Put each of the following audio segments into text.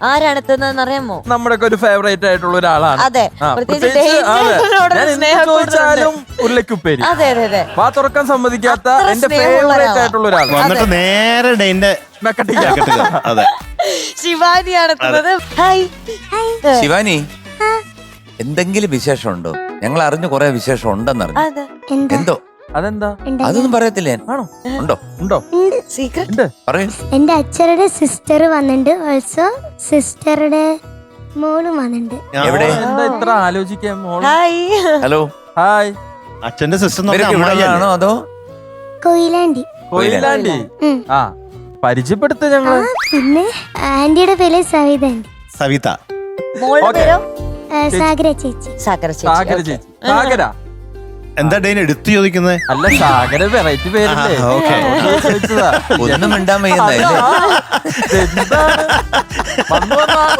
ആരാണ് എത്തുന്നതെന്ന് അറിയാമോ? നമ്മുടെ ഒരു ഫേവറേറ്റ് ആയിട്ടുള്ള ഒരാളാണ്. അതെ, ചോദിച്ചാലും ഉരുളക്കുപ്പേരി. അതെ അതെ അതെ, വാ തുറക്കാൻ സമ്മതിക്കാത്ത എന്റെ ഫേവറേറ്റ് ആയിട്ടുള്ള ഒരാൾ. വന്നിട്ട് നേരെ ഡെയിന്റെ അതെ ശിവാനിയാണ് എത്തുന്നത്. ഹായ് ശിവാനി, എന്തെങ്കിലും വിശേഷമുണ്ടോ? ഞങ്ങൾ അറിഞ്ഞു കുറെ വിശേഷം ഉണ്ടെന്നറിഞ്ഞു. എന്തോ? അതെന്താ? അതൊന്നും പറയത്തില്ലേ? ആണോ? ഉണ്ടോ? ഉണ്ടോ? സീക്രട്ട് പറയൂ. എന്റെ അച്ഛരുടെ സിസ്റ്റർ വന്നിട്ടുണ്ട്. ഓൾസോ സിസ്റ്ററുടെ മോളും വന്നിട്ടുണ്ട്. എവിടെ? എന്താ ഇത്ര ആലോചിക്കാൻ? ഹായ്. ഹലോ. ഹായ്. അച്ഛന്റെ സിസ്റ്റർ ആണോ അതോ കൊയിലാണ്ടി. കൊയിലാണ്ടി. ആ, പരിചയപ്പെടുത്ത ഞങ്ങള്. പിന്നെ ആന്റിയുടെ പേര് സവിത ആന്റി. സവിത. മോളുടെ പേരോ? സാഗര ചേച്ചി. സാഗര സാഗര ചേച്ചി. ചേച്ചി. സാഗര എന്താ ഡെയിൻ എടുത്തു ചോദിക്കുന്നത്? അല്ല, സാഗര വെറൈറ്റി പേരല്ലേ. ഒന്നും മിണ്ടാൻ വയ്യുന്നല്ലേ?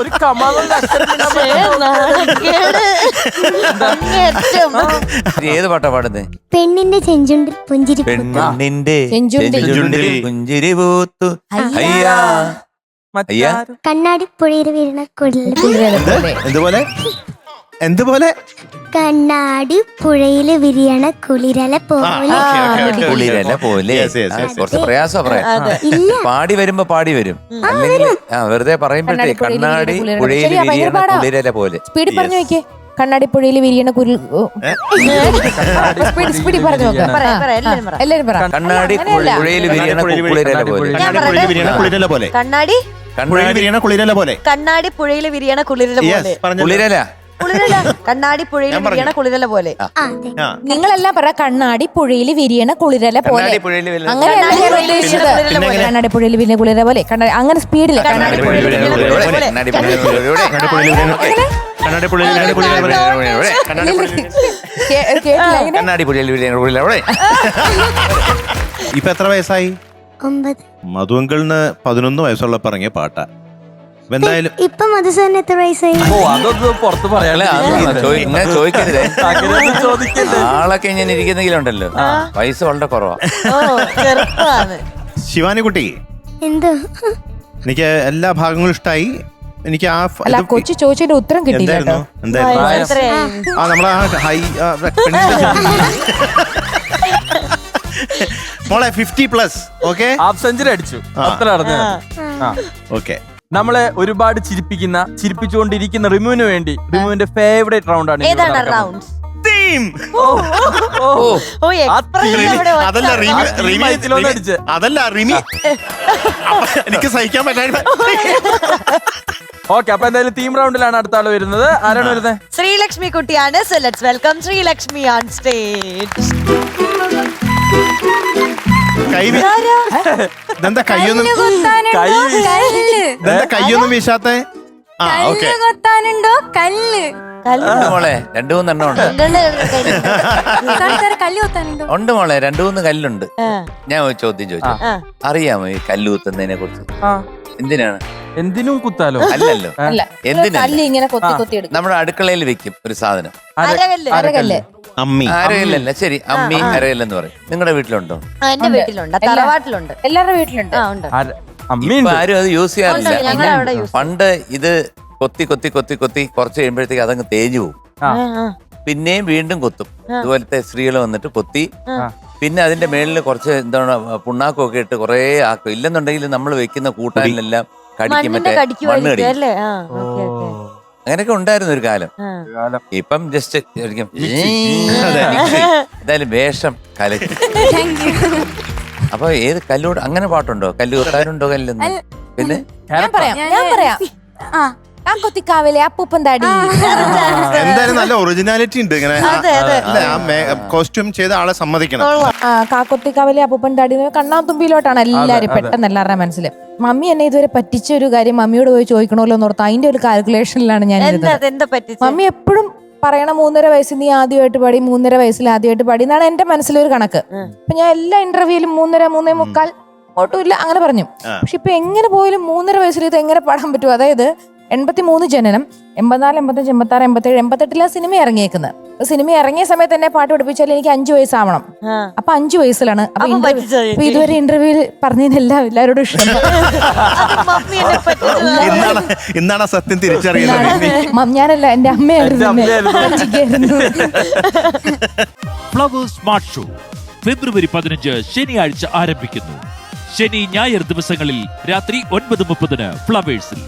ഒരു കമാളുടെ ഏത് പാട്ടാ പാടുന്നേ? പെണ്ണിന്റെ ചെഞ്ചുണ്ടിൽ പുഞ്ചിരി. പെണ്ണിന്റെ ചെഞ്ചുണ്ടിൽ പുഞ്ചിരി പൂത്തു. അയ്യാ അയ്യാ. കണ്ണാടി പുഴയിൽ വീണ എന്തുപോലെ? എന്തുപോലെ? കണ്ണാടി പുഴയിൽ വിരിയണ കുളിരല പോലെ. കുളിരല്ല പോലെ. കുറച്ച് പ്രയാസം പറയാം. പാടി വരുമ്പോ പാടി വരും. അല്ലെങ്കിൽ വെറുതെ പറയുമ്പോഴേ കണ്ണാടി പുഴയിൽ വിരിയണ കുളിരല പോലെ. സ്പീഡിൽ പറഞ്ഞു നോക്കിയേ. കണ്ണാടി പുഴയിൽ വിരിയണ സ്പീഡിൽ പറഞ്ഞു നോക്കാം. എല്ലാരും പറ. കണ്ണാടി പുഴയിൽ വിരിയണ കുളിരല പോലെ. കുളിരല പോലെ. കണ്ണാടി പുഴയിൽ വിരിയണ കുളിരല പോലെ. കണ്ണാടി പുഴയിൽ വിരിയണ കുളിരല പോലെ. കുളിരല. കണ്ണാടി പുഴയിൽ വിരിയണ കുളിരല പോലെ. നിങ്ങളെല്ലാം പറ കണ്ണാടി പുഴയിൽ വിരിയണ കുളിരല പോലെ. അങ്ങനെയല്ല ഞാൻ ഉദ്ദേശിച്ചത്. കണ്ണാടി പുഴയിൽ വിരിയണ കുളിരല പോലെ. അങ്ങനെ സ്പീഡില് കണ്ണാടി പുഴയിൽ വിരിയണ കുളിരല. ഇപ്പൊ എത്ര വയസ്സായി? 9. മധുവങ്കളിന് 11 വയസ്സുള്ള പറഞ്ഞ പാട്ടാ. എന്തായാലും ഇപ്പൊ മധുസാറിന് എത്ര വയസ്സായി? ഓ, അതൊന്നും പുറത്ത് പറയാല്ലേ. ചോദിക്കരുതേ. ആളൊക്കെ ഇങ്ങനെ ഇരിക്കുന്നെങ്കിലുണ്ടല്ലോ വയസ്സ് വളരെ കുറവാ. ശിവാനി കുട്ടി, എന്തോ എനിക്ക് എല്ലാ ഭാഗങ്ങളും ഇഷ്ടായി. എനിക്ക് ആ അല്ല, കൊച്ചു ചോദിച്ചതിന്റെ ഉത്തരം കിട്ടിയില്ല. എന്തായിരുന്നു? ആ നമ്മളെ ഹൈ മോളെ 50+. ഓക്കെ, ഹാഫ് സെഞ്ചുറി അടിച്ചു. അത്ര നടന്നു. ഓക്കെ. നമ്മളെ ഒരുപാട് ചിരിപ്പിച്ചുകൊണ്ടിരിക്കുന്ന റിമുവിന് വേണ്ടി റിമുവിന്റെ ഫേവറേറ്റ് റൗണ്ട് ആണ്. ഏതാണ് റൗണ്ട്? അതല്ല റിമി. എനിക്ക് സഹിക്കാൻ പറ്റാ. ഓക്കെ, അപ്പൊ എന്തായാലും തീം റൗണ്ടിലാണ് അടുത്ത ആള് വരുന്നത്. ആരാണ് വരുന്നത്? ശ്രീലക്ഷ്മി കുട്ടിയാണ്. So let's welcome Sreelakshmi on stage. ഇതെന്താ കയ്യൊന്നും വീശാത്ത? കൊത്താനുണ്ടോ കല്ല്? മോളെ 2-3 എണ്ണം ഉണ്ട്. കല്ല് കൊത്താനുണ്ടോ? ഉണ്ട് മോളെ, 2-3 കല്ലുണ്ട്. ഞാൻ ഒരു ചോദ്യം ചോദിച്ചു. അറിയാമോ ഈ കല്ല് കുത്തുന്നതിനെ കുറിച്ച്? എന്തിനാണ്? എന്തിനും കുത്താലോ? അല്ലല്ലോ. എന്തിനാ? ഇങ്ങനെ കൊത്തി കൊത്തി എടുക്കും. നമ്മുടെ അടുക്കളയിൽ വെക്കും ഒരു സാധനം. അരകല്ല്. അമ്മി. അരകല്ലല്ല, ശരി, അമ്മി അരകല്ലെന്ന് പറയും. നിങ്ങളുടെ വീട്ടിലുണ്ടോ? എന്റെ വീട്ടിലുണ്ട്, തറവാട്ടിലുണ്ട്, എല്ലാവരുടെ വീട്ടിലുണ്ട്. ഇപ്പൊ ആരും അത് യൂസ് ചെയ്യാറില്ല. പണ്ട് ഇത് കൊത്തി കൊത്തി കൊത്തി കൊത്തി കുറച്ച് കഴിയുമ്പോഴത്തേക്ക് അതങ്ങ് തേഞ്ഞു പോകും. പിന്നെയും വീണ്ടും കൊത്തും. ഇതുപോലത്തെ സ്ത്രീകൾ വന്നിട്ട് കൊത്തി പിന്നെ അതിന്റെ മേളിൽ കുറച്ച് എന്താണ് പുണ്ണാക്കൊക്കെ ഇട്ട് കുറെ ആക്കും. ഇല്ലെന്നുണ്ടെങ്കിൽ നമ്മൾ വെക്കുന്ന കൂട്ടാനിലെല്ലാം കടിക്കും, മറ്റേ മണ്ണ് കടിക്കും. അങ്ങനെയൊക്കെ ഉണ്ടായിരുന്നു ഒരു കാലം. ഇപ്പം ജസ്റ്റ് എന്തായാലും വേഷം കലക്കി. അപ്പൊ ഏത് കല്ലോട് അങ്ങനെ പാട്ടുണ്ടോ? കല്ല് കൊത്താനുണ്ടോ? കല്ലെന്ന് പിന്നെ ഞാൻ പറയാം. കൊത്തിക്കാവിലെ അപ്പൂപ്പൻ താടി. എന്തായാലും നല്ല ഒറിജിനാലിറ്റി ഉണ്ട്. ഇങ്ങനെ കോസ്റ്റ്യൂം ചെയ്ത ആളെ സമ്മതിക്കണം. കാക്കൊത്തിക്കാവിലെ അപ്പൂപ്പൻ താടി കണ്ണാത്തുമ്പിയിലോട്ടാണ് എല്ലാരും പെട്ടെന്ന് എല്ലാവരുടെ മനസ്സിൽ. മമ്മി എന്നെ ഇതുവരെ പറ്റിച്ച ഒരു കാര്യം മമ്മിയോട് പോയി ചോദിക്കണമല്ലോ എന്ന് ഓർത്ത് അതിന്റെ ഒരു കാൽക്കുലേഷനിലാണ് ഞാൻ. മമ്മി എപ്പോഴും പറയണ 3.5 വയസ്സിൽ നീ ആദ്യമായിട്ട് പാടി, 3.5 വയസ്സിൽ ആദ്യമായിട്ട് പാടി എന്നാണ് എന്റെ മനസ്സിലൊരു കണക്ക്. അപ്പൊ ഞാൻ എല്ലാ ഇന്റർവ്യൂവിലും 3.5, 3.25 ഒട്ടുമില്ല അങ്ങനെ പറഞ്ഞു. പക്ഷെ ഇപ്പൊ എങ്ങനെ പോയാലും 3.5 വയസ്സിൽ ഇത് എങ്ങനെ പാടാൻ പറ്റും? അതായത് 83 ജനനം, 84, 85, 86, 87, 88 സിനിമ ഇറങ്ങിയേക്കുന്നത്. സിനിമ ഇറങ്ങിയ സമയത്ത് തന്നെ പാട്ട് പഠിപ്പിച്ചാൽ എനിക്ക് 5 വയസ്സാവണം. അപ്പൊ 5 വയസ്സിലാണ്. അപ്പൊ ഇതുവരെ ഇന്റർവ്യൂവിൽ പറഞ്ഞതിനെല്ലാം എല്ലാവരോടും ഇഷ്ടം. ഇന്നാണ് സത്യം തിരിച്ചറിയുന്നത്. ഞാനല്ല, എന്റെ അമ്മയായിരുന്നു. ഫ്ലവേഴ്സ് സ്മാർട്ട് ഷോ ഫെബ്രുവരി 15 ശനിയാഴ്ച ആരംഭിക്കുന്നു. ശനി, ഞായർ ദിവസങ്ങളിൽ രാത്രി 9:30 ഫ്ലവേഴ്സിൽ.